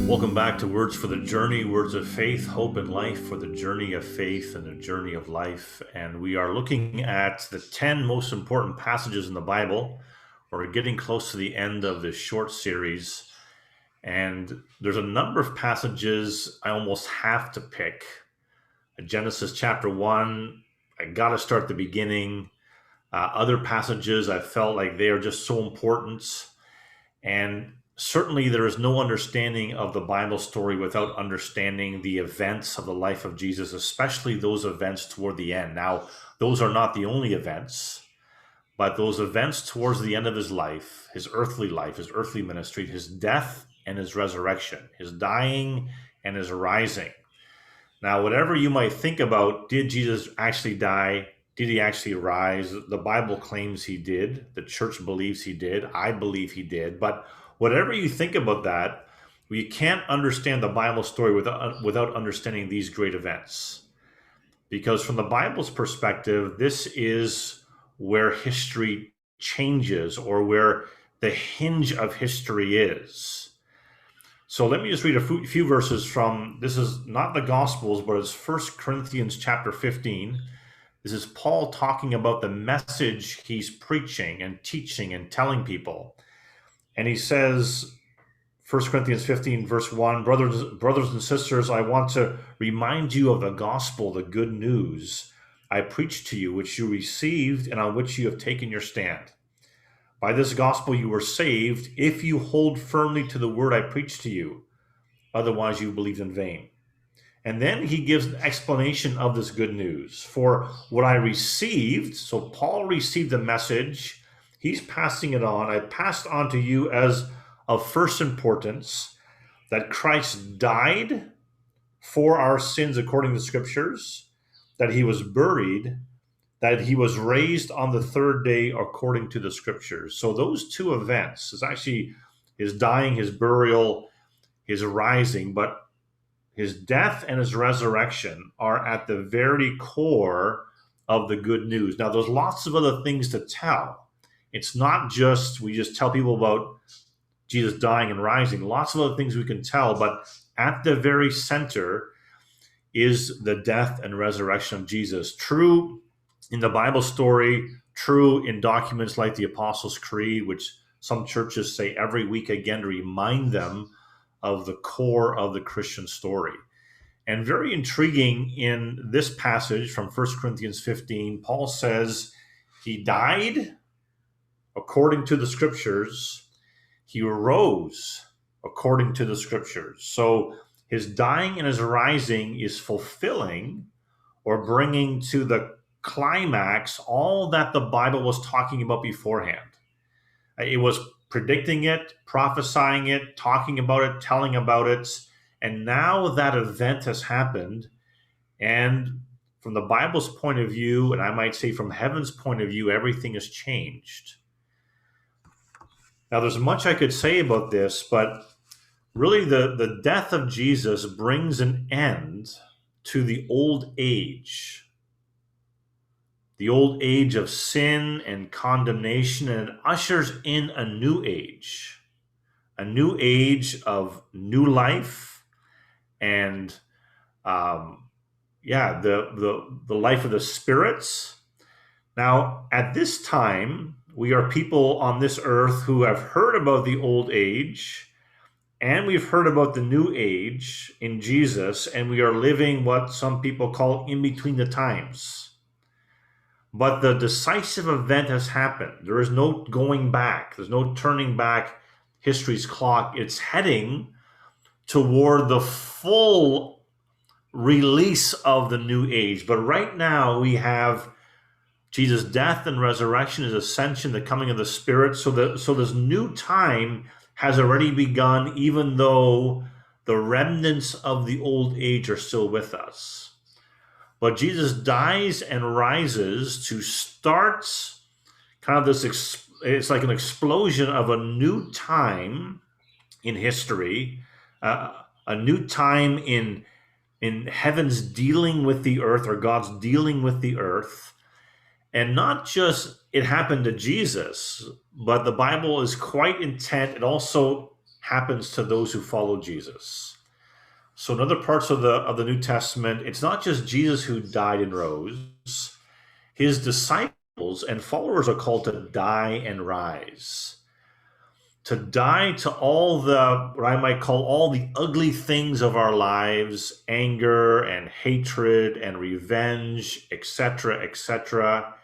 Welcome back to Words for the Journey, Words of Faith, Hope, and Life for the journey of faith and the journey of life. And we are looking at the 10 most important passages in the Bible. We're getting close to the end of this short series. And there's a number of passages I almost have to pick. Genesis chapter 1, I got to start the beginning. Other passages, I felt like they are just so important. And certainly there is no understanding of the Bible story without understanding the events of the life of Jesus, especially those events toward the end. Now, those are not the only events, but those events towards the end of his life, his earthly ministry, his death and his resurrection, his dying and his rising. Now, whatever you might think about, did Jesus actually die? Did he actually rise? The Bible claims he did. The church believes he did. I believe he did. But whatever you think about that, we can't understand the Bible story without understanding these great events. Because from the Bible's perspective, this is where history changes, or where the hinge of history is. So let me just read a few verses from, this is not the Gospels, but it's 1 Corinthians chapter 15. This is Paul talking about the message he's preaching and teaching and telling people. And he says, 1 Corinthians 15, verse 1, brothers and sisters, I want to remind you of the gospel, the good news I preached to you, which you received and on which you have taken your stand. By this gospel you were saved, if you hold firmly to the word I preached to you. Otherwise you believed in vain. And then he gives an explanation of this good news. For what I received, so Paul received a message, he's passing it on. I passed on to you as of first importance, that Christ died for our sins according to the scriptures, that he was buried, that he was raised on the third day according to the scriptures. So those two events is actually his dying, his burial, his rising, but his death and his resurrection are at the very core of the good news. Now, there's lots of other things to tell. It's not just, we just tell people about Jesus dying and rising. Lots of other things we can tell, but at the very center is the death and resurrection of Jesus. True in the Bible story, true in documents like the Apostles' Creed, which some churches say every week again to remind them of the core of the Christian story. And very intriguing in this passage from 1 Corinthians 15, Paul says he died according to the scriptures, he arose according to the scriptures. So his dying and his rising is fulfilling or bringing to the climax all that the Bible was talking about beforehand. It was predicting it, prophesying it, talking about it, telling about it. And now that event has happened. And from the Bible's point of view, and I might say from heaven's point of view, everything has changed. Now, there's much I could say about this, but really the death of Jesus brings an end to the old age of sin and condemnation, and it ushers in a new age of new life and the life of the spirits. Now, at this time, we are people on this earth who have heard about the old age, and we've heard about the new age in Jesus, and we are living what some people call in between the times. But the decisive event has happened. There is no going back. There's no turning back history's clock. It's heading toward the full release of the new age. But right now we have Jesus' death and resurrection, his ascension, the coming of the Spirit. So this new time has already begun, even though the remnants of the old age are still with us. But Jesus dies and rises to start kind of this, it's like an explosion of a new time in history, a new time in heaven's dealing with the earth, or God's dealing with the earth. And not just it happened to Jesus, but the Bible is quite intent. It also happens to those who follow Jesus. So in other parts of the New Testament, it's not just Jesus who died and rose. His disciples and followers are called to die and rise. To die to all the, what I might call all the ugly things of our lives, anger and hatred and revenge, etc.,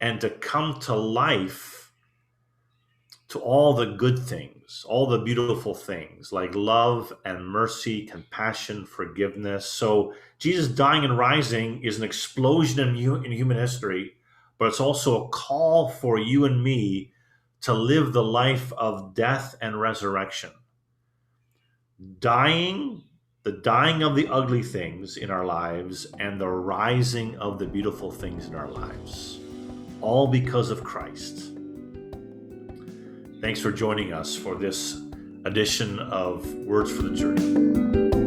and to come to life to all the good things, all the beautiful things like love and mercy, compassion, forgiveness. So Jesus dying and rising is an explosion in human history, but it's also a call for you and me to live the life of death and resurrection. The dying of the ugly things in our lives and the rising of the beautiful things in our lives, all because of Christ. Thanks for joining us for this edition of Words for the Journey.